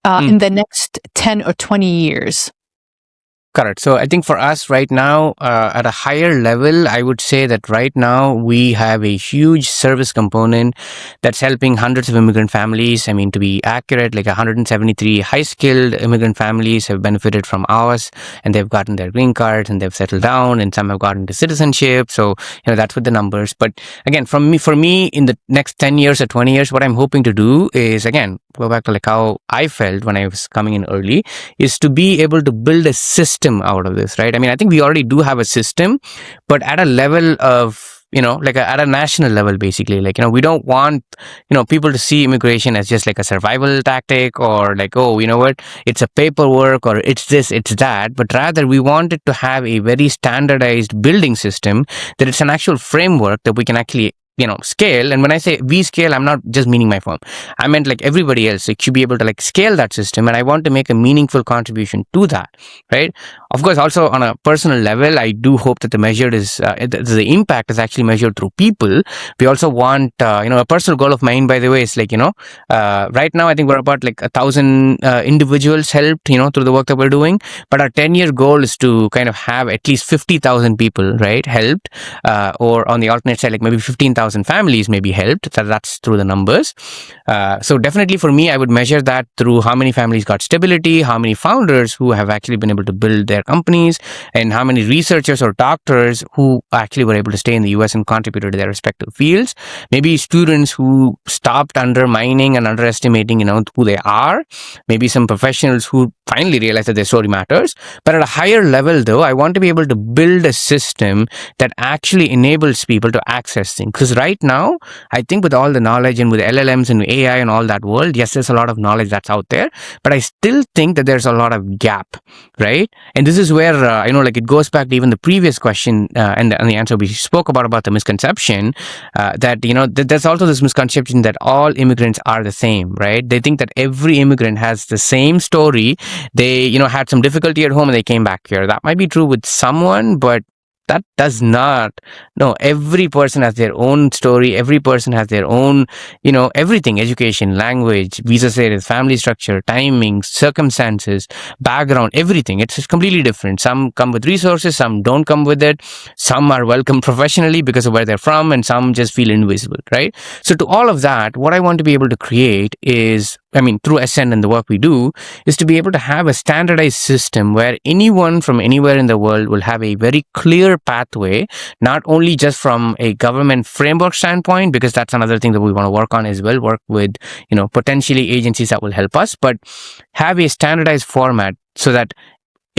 in the next 10 or 20 years Correct. So I think for us right now, at a higher level, I would say that right now we have a huge service component that's helping hundreds of immigrant families. I mean, to be accurate, like 173 high-skilled immigrant families have benefited from ours, and they've gotten their green cards and they've settled down, and some have gotten to citizenship. So, that's with the numbers. But again, for me, in the next 10 years or 20 years, what I'm hoping to do is, again, go back to like how I felt when I was coming in early, is to be able to build a system out of this, right? I mean, I think we already do have a system, but at a level of, at a national level, basically, we don't want, people to see immigration as just like a survival tactic, or like, oh, you know what, it's a paperwork, or it's this, it's that, but rather we want it to have a very standardized building system, that it's an actual framework that we can actually scale. And when I say we scale, I'm not just meaning my firm. I meant like everybody else. It should be able to like scale that system. And I want to make a meaningful contribution to that, right? Of course, also on a personal level, I do hope that the impact is actually measured through people. We also want, a personal goal of mine, by the way, is like, right now, I think we're about like 1,000 individuals helped, through the work that we're doing. But our 10-year goal is to kind of have at least 50,000 people, right, helped, or on the alternate side, like maybe 15,000 families may be helped. That's through the numbers. So definitely for me, I would measure that through how many families got stability, how many founders who have actually been able to build their companies, and how many researchers or doctors who actually were able to stay in the US and contributed to their respective fields. Maybe students who stopped undermining and underestimating, who they are. Maybe some professionals who finally realized that their story matters. But at a higher level, though, I want to be able to build a system that actually enables people to access things. Because right now, I think with all the knowledge and with LLMs and AI and all that world, yes, there's a lot of knowledge that's out there, but I still think that there's a lot of gap, right? And this is where, it goes back to even the previous question and the answer we spoke about the misconception, that, there's also this misconception that all immigrants are the same, right? They think that every immigrant has the same story. They, had some difficulty at home and they came back here. That might be true with someone, but that does not. No, every person has their own story. Every person has their own, everything: education, language, visa status, family structure, timing, circumstances, background, everything. It's just completely different. Some come with resources, some don't come with it. Some are welcome professionally because of where they're from, and some just feel invisible, right? So to all of that, what I want to be able to create is, through Ascend and the work we do, is to be able to have a standardized system where anyone from anywhere in the world will have a very clear pathway, not only just from a government framework standpoint, because that's another thing that we want to work on as well, work with, potentially agencies that will help us, but have a standardized format so that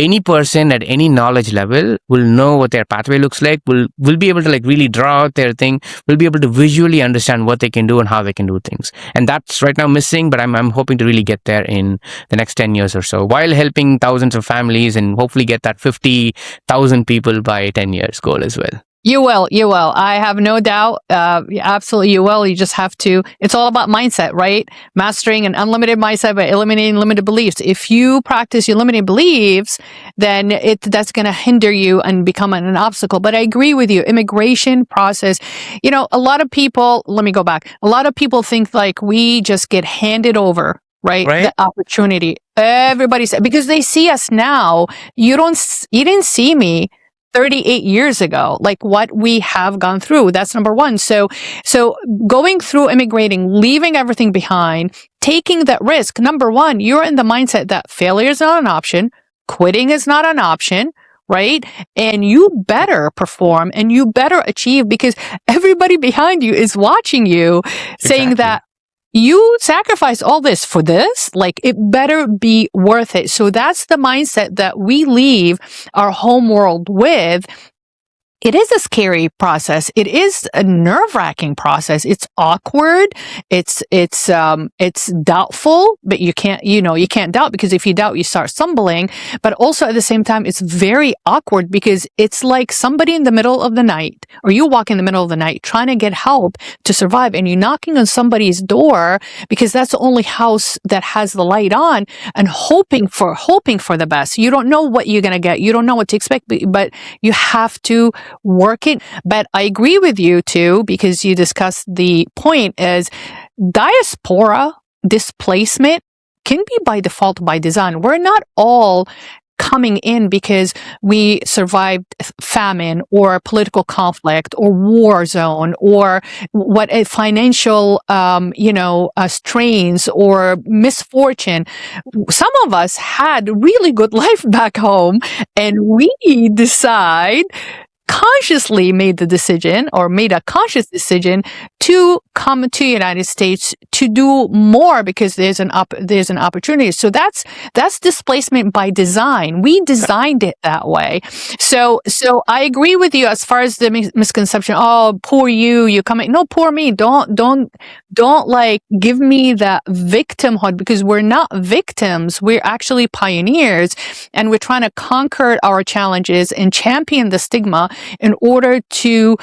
any person at any knowledge level will know what their pathway looks like, will be able to like really draw out their thing, will be able to visually understand what they can do and how they can do things. And that's right now missing, but I'm hoping to really get there in the next 10 years or so, while helping thousands of families and hopefully get that 50,000 people by 10 years goal as well. You will. I have no doubt. Absolutely, you will. You just have to. It's all about mindset, right? Mastering an unlimited mindset by eliminating limited beliefs. If you practice your limiting beliefs, then that's going to hinder you and become an obstacle. But I agree with you. Immigration process. A lot of people. Let me go back. A lot of people think like we just get handed over. Right? The opportunity. Everybody said, because they see us now. You didn't see me 38 years ago, like what we have gone through. That's number one. So going through immigrating, leaving everything behind, taking that risk. Number one, you're in the mindset that failure is not an option. Quitting is not an option, right? And you better perform and you better achieve, because everybody behind you is watching you, saying that you sacrifice all this for this, like it better be worth it. So that's the mindset that we leave our home world with. It is a scary process. It is a nerve-wracking process. It's awkward. It's doubtful, but you can't doubt, because if you doubt, you start stumbling. But also at the same time, it's very awkward, because it's like somebody in the middle of the night, or you walk in the middle of the night trying to get help to survive, and you're knocking on somebody's door because that's the only house that has the light on, and hoping for the best. You don't know what you're going to get. You don't know what to expect, but you have to work it. But I agree with you too, because you discussed the point is diaspora displacement can be by default, by design. We're not all coming in because we survived famine or political conflict or war zone or what a financial, strains or misfortune. Some of us had really good life back home, and we consciously made a conscious decision to come to the United States to do more because there's an opportunity. So that's displacement by design. We designed it that way. So I agree with you as far as the misconception. Oh, poor you coming. No, poor me. Don't like give me that victimhood, because we're not victims. We're actually pioneers, and we're trying to conquer our challenges and champion the stigma in order to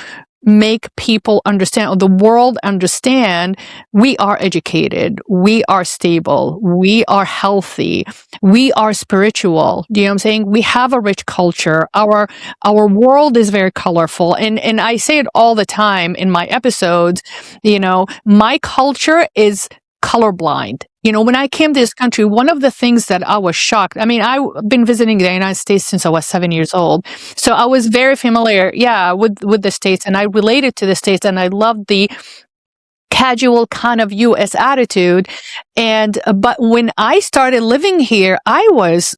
make people understand, or the world understand, we are educated, we are stable, we are healthy, we are spiritual. Do you know what I'm saying? We have a rich culture. Our world is very colorful. And I say it all the time in my episodes, my culture is colorblind. When I came to this country, one of the things that I was shocked, I've been visiting the United States since I was 7 years old. So I was very familiar, with the States, and I related to the States, and I loved the casual kind of US attitude. But when I started living here, I was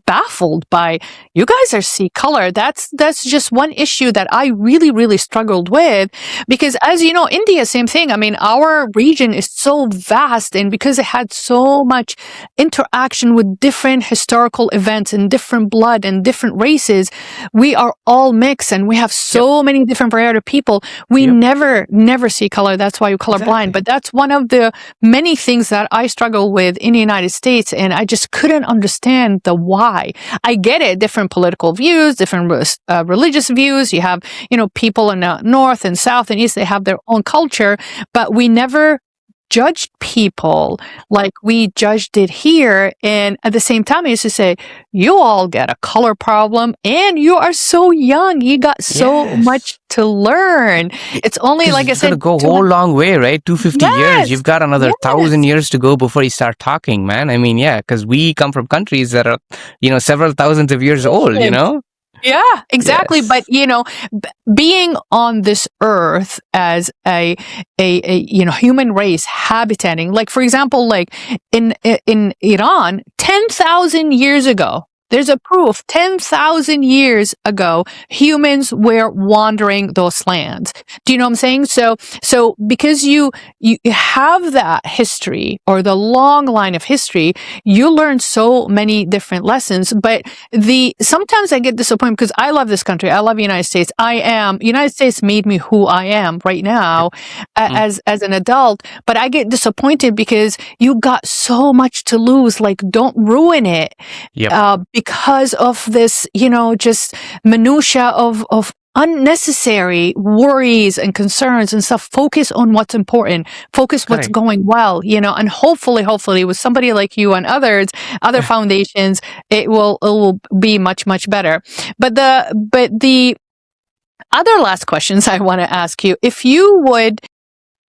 baffled by, you guys are C-color. That's just one issue that I really, really struggled with, because as you know, India, same thing. Our region is so vast, and because it had so much interaction with different historical events and different blood and different races, we are all mixed, and we have so many different variety of people. We never see color. That's why you're colorblind. But that's one of the many things that I struggle with in the United States, and I just couldn't understand the why. I get it, different political views, different religious views. You have, people in the north and south and east, they have their own culture, but we never judged people like we judged it here. And at the same time, I used to say, you all get a color problem, and you are so young. You got so much to learn. It's only, like I said, it's going to go a whole long way, right? 250 years. You've got another 1,000 years to go before you start talking, man. Because we come from countries that are, several thousands of years old, Yeah, exactly. Yes. But, being on this earth as a human race habitating, like, for example, like in Iran, 10,000 years ago, there's a proof 10,000 years ago, humans were wandering those lands. Do you know what I'm saying? So because you have that history, or the long line of history, you learn so many different lessons. But sometimes I get disappointed, because I love this country. I love the United States. United States made me who I am right now as an adult. But I get disappointed because you got so much to lose. Like, don't ruin it. Because of this, just minutia of unnecessary worries and concerns and stuff. Focus on what's important. Focus what's going well, and hopefully with somebody like you and other foundations, it will be much, much better. But the other last questions I want to ask you, if you would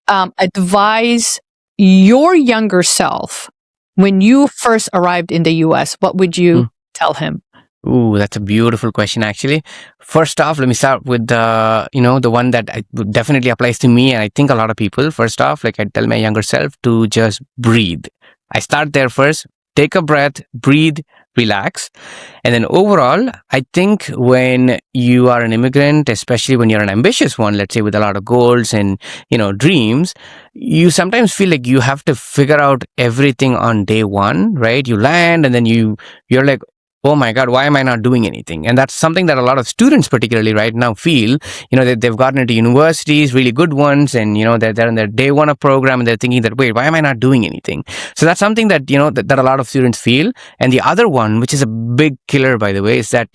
advise your younger self when you first arrived in the US, what would you tell him? Ooh, that's a beautiful question, actually. First off, let me start with the one that definitely applies to me, and I think a lot of people. First off, like, I tell my younger self to just breathe. I start there first. Take a breath, breathe, relax. And then overall, I think when you are an immigrant, especially when you're an ambitious one, let's say with a lot of goals and, dreams, you sometimes feel like you have to figure out everything on day one, right? You land, and then you're like, oh my God, why am I not doing anything? And that's something that a lot of students, particularly right now, feel. They've gotten into universities, really good ones, and they're in their day one of program, and they're thinking that, wait, why am I not doing anything? So that's something that that a lot of students feel. And the other one, which is a big killer, by the way, is that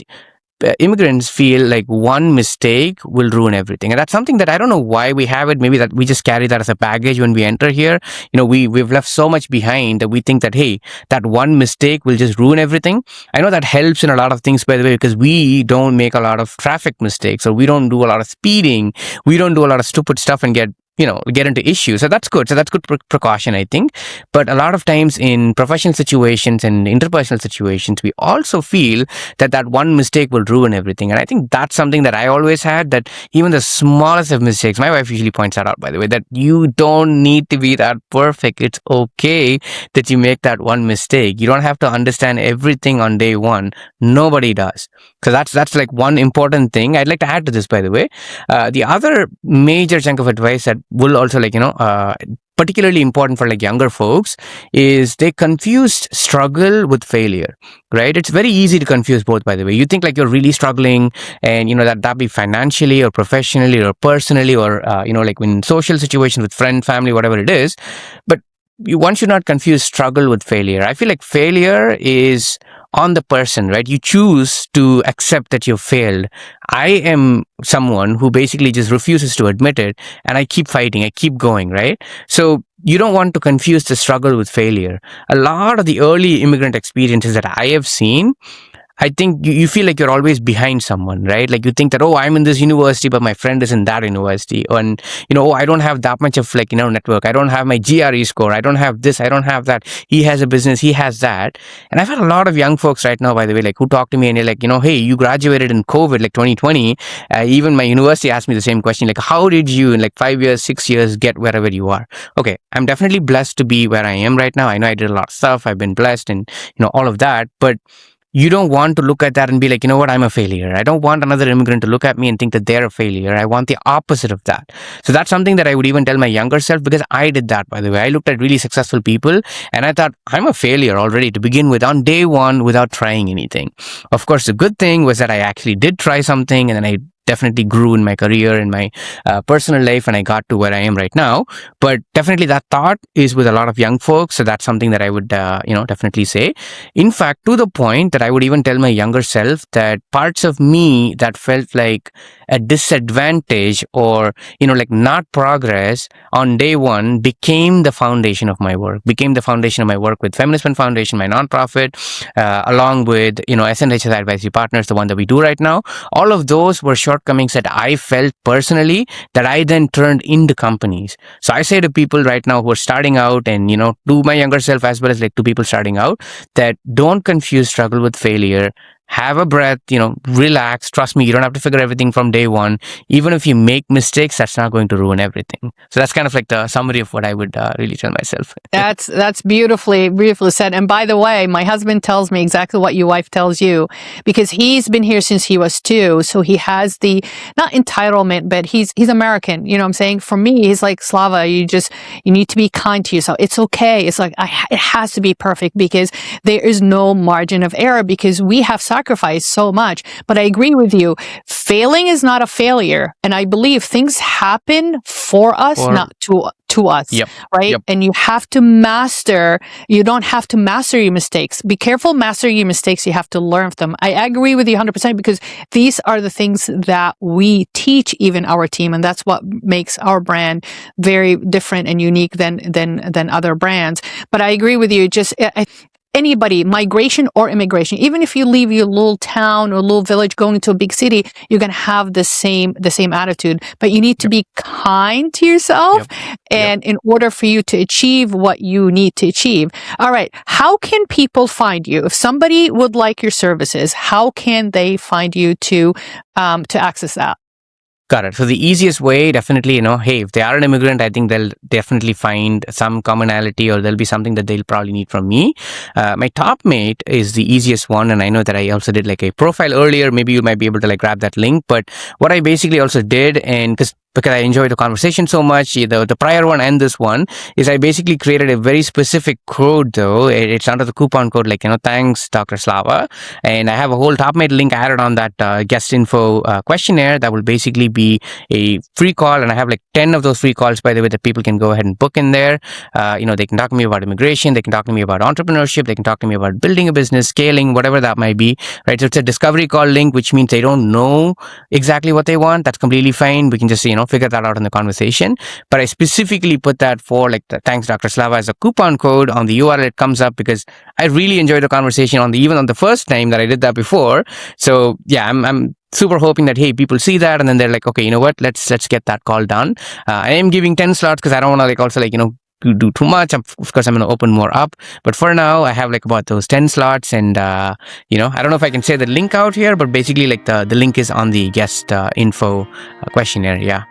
immigrants feel like one mistake will ruin everything. And that's something that I don't know why we have it. Maybe that we just carry that as a baggage when we enter here. We've left so much behind that we think that, hey, that one mistake will just ruin everything. I know that helps in a lot of things, by the way, because we don't make a lot of traffic mistakes, or we don't do a lot of speeding. We don't do a lot of stupid stuff and get get into issues. So that's good. So that's good precaution, I think. But a lot of times in professional situations and interpersonal situations, we also feel that one mistake will ruin everything. And I think that's something that I always had, that even the smallest of mistakes, my wife usually points that out, by the way, that you don't need to be that perfect. It's okay that you make that one mistake. You don't have to understand everything on day one. Nobody does. So that's like one important thing. I'd like to add to this, by the way. The other major chunk of advice that will also particularly important for like younger folks is they confuse struggle with failure, right? It's very easy to confuse both, by the way. You think like you're really struggling, and that be financially or professionally or personally, or like in social situations with friend, family, whatever it is. But one should not confuse struggle with failure. I feel like failure is on the person, right? You choose to accept that you failed. I am someone who basically just refuses to admit it, and I keep fighting, I keep going, right? So you don't want to confuse the struggle with failure. A lot of the early immigrant experiences that I have seen, I think you feel like you're always behind someone, right? Like you think that, oh, I'm in this university, but my friend is in that university. And, oh, I don't have that much of network. I don't have my GRE score. I don't have this. I don't have that. He has a business. He has that. And I've had a lot of young folks right now, by the way, like who talk to me and they're like, hey, you graduated in COVID, like 2020. Even my university asked me the same question, like, how did you in like 5 years, 6 years get wherever you are? Okay, I'm definitely blessed to be where I am right now. I know I did a lot of stuff. I've been blessed and, all of that. But you don't want to look at that and be like, you know what, I'm a failure. I don't want another immigrant to look at me and think that they're a failure. I want the opposite of that. So that's something that I would even tell my younger self, because I did that, by the way. I looked at really successful people and I thought, I'm a failure already to begin with on day one without trying anything. Of course, the good thing was that I actually did try something, and then I definitely grew in my career, in my personal life, and I got to where I am right now. But definitely that thought is with a lot of young folks. So that's something that I would, definitely say. In fact, to the point that I would even tell my younger self that parts of me that felt like a disadvantage or, like not progress on day one became the foundation of my work, with Feminist Men Foundation, my nonprofit, along with, SNHS Advisory Partners, the one that we do right now. All of those were shortcomings that I felt personally that I then turned into companies. So I say to people right now who are starting out, and, to my younger self as well as like to people starting out, that don't confuse struggle with failure. Have a breath, relax. Trust me, you don't have to figure everything from day one. Even if you make mistakes, that's not going to ruin everything. So that's kind of like the summary of what I would really tell myself. That's beautifully said. And by the way, my husband tells me exactly what your wife tells you, because he's been here since he was 2. So he has the, not entitlement, but he's American. You know what I'm saying? For me, he's like, Slava, you need to be kind to yourself. It's okay. It's like, it has to be perfect, because there is no margin of error, because we have sacrificed so much. But I agree with you. Failing is not a failure. And I believe things happen for us, not to us. Yep. Right? Yep. And you don't have to master your mistakes. Be careful mastering your mistakes. You have to learn from them. I agree with you 100%, because these are the things that we teach even our team. And that's what makes our brand very different and unique than other brands. But I agree with you. Anybody, migration or immigration, even if you leave your little town or little village going to a big city, you're going to have the same attitude. But you need to be kind to yourself, and in order for you to achieve what you need to achieve. All right. How can people find you? If somebody would like your services, how can they find you to access that? Got it. So the easiest way, definitely, hey, if they are an immigrant, I think they'll definitely find some commonality, or there'll be something that they'll probably need from me. My top mate is the easiest one. And I know that I also did like a profile earlier. Maybe you might be able to like grab that link. But what I basically also did, and because I enjoyed the conversation so much, the prior one and this one, is I basically created a very specific code, though. It's under the coupon code, like, thanks, Dr. Slava. And I have a whole TopMate link added on that guest info questionnaire that will basically be a free call. And I have like 10 of those free calls, by the way, that people can go ahead and book in there. They can talk to me about immigration. They can talk to me about entrepreneurship. They can talk to me about building a business, scaling, whatever that might be, right? So it's a discovery call link, which means they don't know exactly what they want. That's completely fine. We can just, figure that out in the conversation. But I specifically put that for like the thanks Dr. Slava as a coupon code on the URL. It comes up because I really enjoyed the conversation even on the first time that I did that before. So yeah, I'm super hoping that, hey, people see that and then they're like, okay, you know what, let's get that call done. I am giving 10 slots because I don't want to like also like, do too much. Of course, I'm going to open more up. But for now, I have like about those 10 slots. And, I don't know if I can say the link out here, but basically like the link is on the guest info questionnaire. Yeah.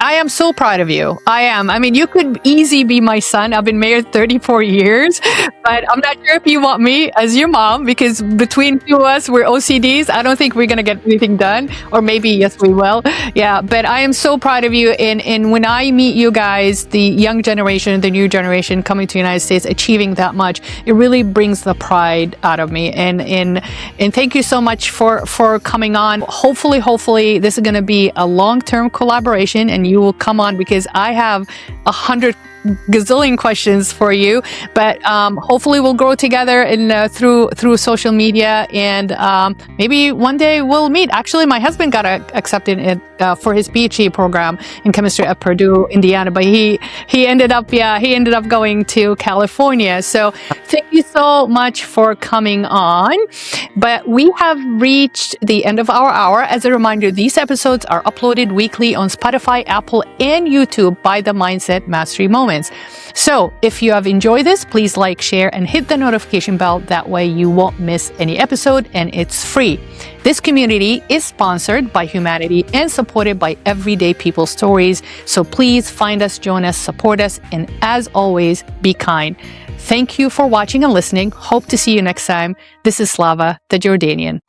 I am so proud of you. I am. I mean, you could easily be my son. I've been married 34 years, but I'm not sure if you want me as your mom, because between two of us, we're OCDs. I don't think we're going to get anything done, or maybe, yes, we will. Yeah, but I am so proud of you. And when I meet you guys, the young generation, the new generation coming to the United States, achieving that much, it really brings the pride out of me. And thank you so much for coming on. Hopefully, this is going to be a long-term collaboration, and you will come on because I have 100 gazillion questions for you, but hopefully we'll grow together and through social media, and maybe one day we'll meet. Actually, my husband got accepted for his PhD program in chemistry at Purdue, Indiana, but he ended up going to California. So thank you so much for coming on. But we have reached the end of our hour. As a reminder, these episodes are uploaded weekly on Spotify, Apple, and YouTube by the Mindset Mastery Moments. So if you have enjoyed this, please like, share, and hit the notification bell. That way you won't miss any episode, and it's free. This community is sponsored by humanity and supported by everyday people stories. So please find us, join us, support us, and as always, be kind. Thank you for watching and listening. Hope to see you next time. This is Slava the Jordanian.